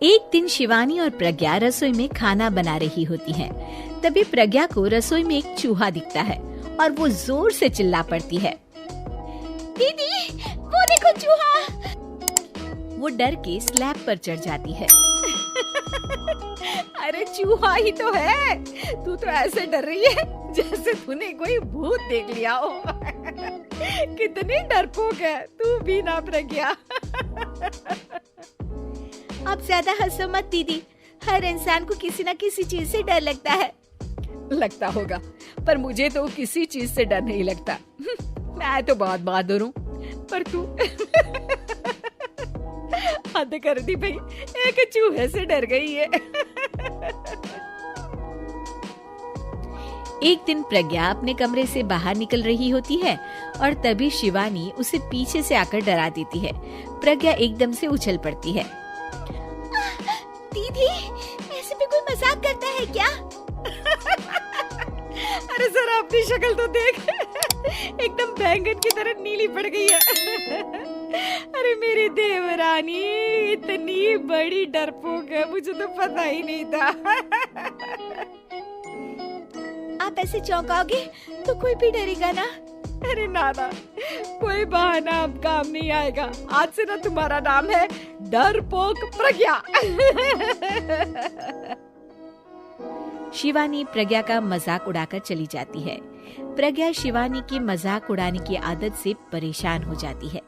एक दिन शिवानी और प्रज्ञा रसोई में खाना बना रही होती हैं। तभी प्रज्ञा को रसोई में एक चूहा दिखता है और वो जोर से चिल्ला पड़ती है, दीदी वो देखो चूहा। वो डर के स्लैब पर चढ़ जाती है। अरे चूहा ही तो है, तू तो ऐसे डर रही है जैसे तूने कोई भूत देख लिया हो। कितनी डरपोक है तू भी ना प्रज्ञा। आप ज्यादा हंसो मत दीदी, हर इंसान को किसी न किसी चीज से डर लगता है। लगता होगा, पर मुझे तो किसी चीज से डर नहीं लगता। मैं तो बहुत बहादुर हूँ, पर तू हद कर दी भाई, एक चूहे से डर गई है। एक दिन प्रज्ञा अपने कमरे से बाहर निकल रही होती है और तभी शिवानी उसे पीछे से आकर डरा देती है। प्रज्ञा एकदम से उछल पड़ती है। दीदी ऐसे भी कोई मजाक करता है क्या? अरे जरा अपनी शक्ल तो देख, एकदम बैंगन की तरह नीली पड़ गई है। अरे मेरी देवरानी इतनी बड़ी डरपोक है, मुझे तो पता ही नहीं था। आप ऐसे चौंकाओगे तो कोई भी डरेगा ना? अरे नाना, कोई बहाना अब काम नहीं आएगा। आज से ना तुम्हारा नाम है डरपोक प्रज्ञा। शिवानी प्रज्ञा का मजाक उड़ाकर चली जाती है। प्रज्ञा शिवानी की मजाक उड़ाने की आदत से परेशान हो जाती है।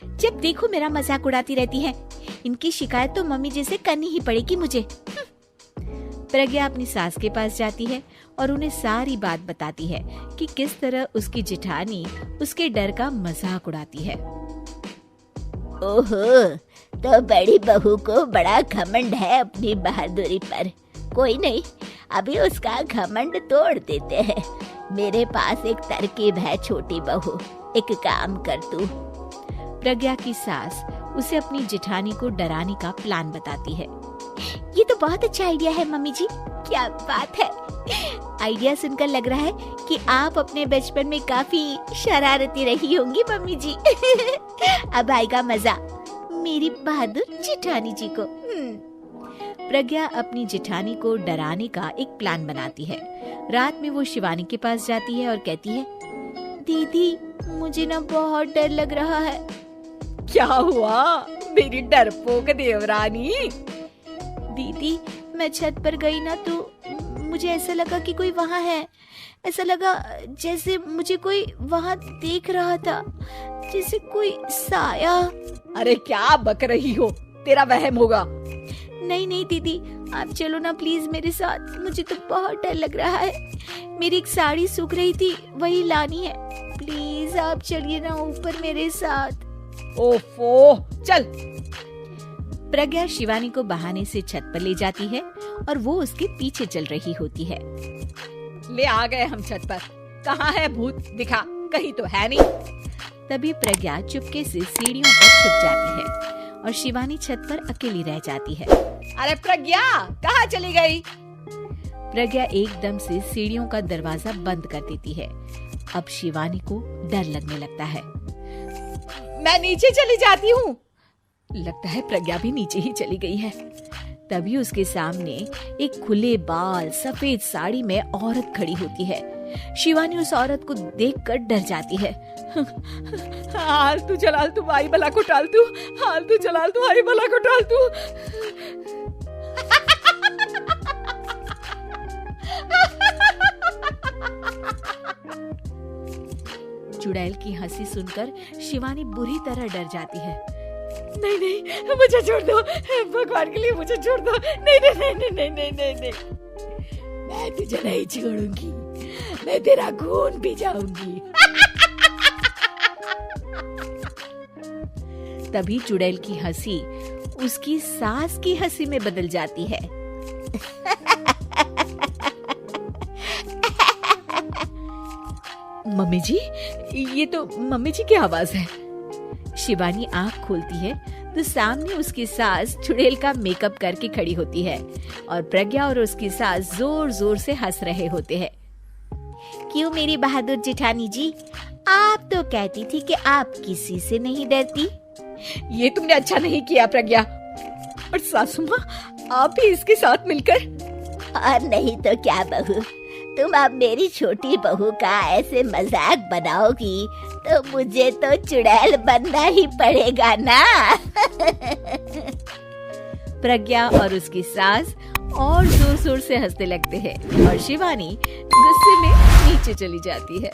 जब देखो मेरा मजाक उड़ाती रहती है, इनकी शिकायत तो मम्मी जी से करनी ही पड़ेगी मुझे। प्रज्ञा अपनी सास के पास जाती है और उन्हें सारी बात बताती है कि किस तरह उसकी जेठानी उसके डर का मजाक उड़ाती है। ओहो, तो बड़ी बहू को बड़ा घमंड है अपनी बहादुरी पर। कोई नहीं, अभी उसका घमंड तोड़ देते हैं। मेरे पास एक तरकीब है छोटी बहू, एक काम कर तू। प्रज्ञा की सास उसे अपनी जेठानी को डराने का प्लान बताती है। ये तो बहुत अच्छा आइडिया है मम्मी जी, क्या बात है। आइडिया सुनकर लग रहा है कि आप अपने बचपन में काफी शरारती रही होंगी मम्मी जी। अब आएगा मजा मेरी बहादुर जेठानी जी को। प्रज्ञा अपनी जेठानी को डराने का एक प्लान बनाती है। रात में वो शिवानी के पास जाती है और कहती है, दीदी मुझे ना बहुत डर लग रहा है। क्या हुआ मेरी डरपोक देवरानी? दीदी मैं छत पर गई ना तो मुझे ऐसा लगा कि कोई वहाँ है। ऐसा लगा जैसे मुझे कोई वहाँ देख रहा था, जैसे कोई साया। अरे क्या बक रही हो, तेरा वहम होगा। नहीं नहीं दीदी, आप चलो ना प्लीज मेरे साथ, मुझे तो बहुत डर लग रहा है। मेरी एक साड़ी सूख रही थी, वही लानी है। प्लीज आप चलिए ना ऊपर मेरे साथ। ओफो, चल। प्रज्ञा शिवानी को बहाने से छत पर ले जाती है और वो उसके पीछे चल रही होती है। ले आ गए हम छत पर। कहाँ है भूत, दिखा, कहीं तो है नहीं। तभी प्रज्ञा चुपके से सीढ़ियों पर छुप जाती है और शिवानी छत पर अकेली रह जाती है। अरे प्रज्ञा, कहाँ चली गई? प्रज्ञा एकदम से सीढ़ियों का दरवाजा बंद कर देती है। अब शिवानी को डर लगने लगता है। मैं नीचे चली जाती हूँ। लगता है प्रज्ञा भी नीचे ही चली गई है। तभी उसके सामने एक खुले बाल सफेद साड़ी में औरत खड़ी होती है। शिवानी उस औरत को देखकर डर जाती है। हाल तू जलाल तू आई बला को टाल तू, हाल तू जलाल तू आई बला को टाल तू। चुड़ैल की हंसी सुनकर शिवानी बुरी तरह डर जाती है। नहीं नहीं, मुझे छोड़ दो, भगवान के लिए मुझे छोड़ दो। नहीं नहीं नहीं नहीं नहीं नहीं नहीं, मैं तुझे नहीं छोड़ूंगी, मैं तेरा खून पी जाऊंगी। तभी चुड़ैल की हंसी उसकी सास की हंसी में बदल जाती है। मम्मी जी, ये तो मम्मी जी की आवाज है। शिवानी आंख खोलती है तो सामने उसकी सास चुड़ैल का मेकअप करके खड़ी होती है और प्रज्ञा और उसकी सास जोर जोर से हंस रहे होते हैं। क्यों मेरी बहादुर जेठानी जी, आप तो कहती थी कि आप किसी से नहीं डरती। ये तुमने अच्छा नहीं किया प्रज्ञा। और सासू माँ आप भी इसके साथ मिलकर। और नहीं तो क्या बहू, तुम अब मेरी छोटी बहू का ऐसे मजाक बनाओगी तो मुझे तो चुड़ैल बनना ही पड़ेगा ना। प्रज्ञा और उसकी सास और जोर जोर से हंसने लगते हैं और शिवानी गुस्से में नीचे चली जाती है।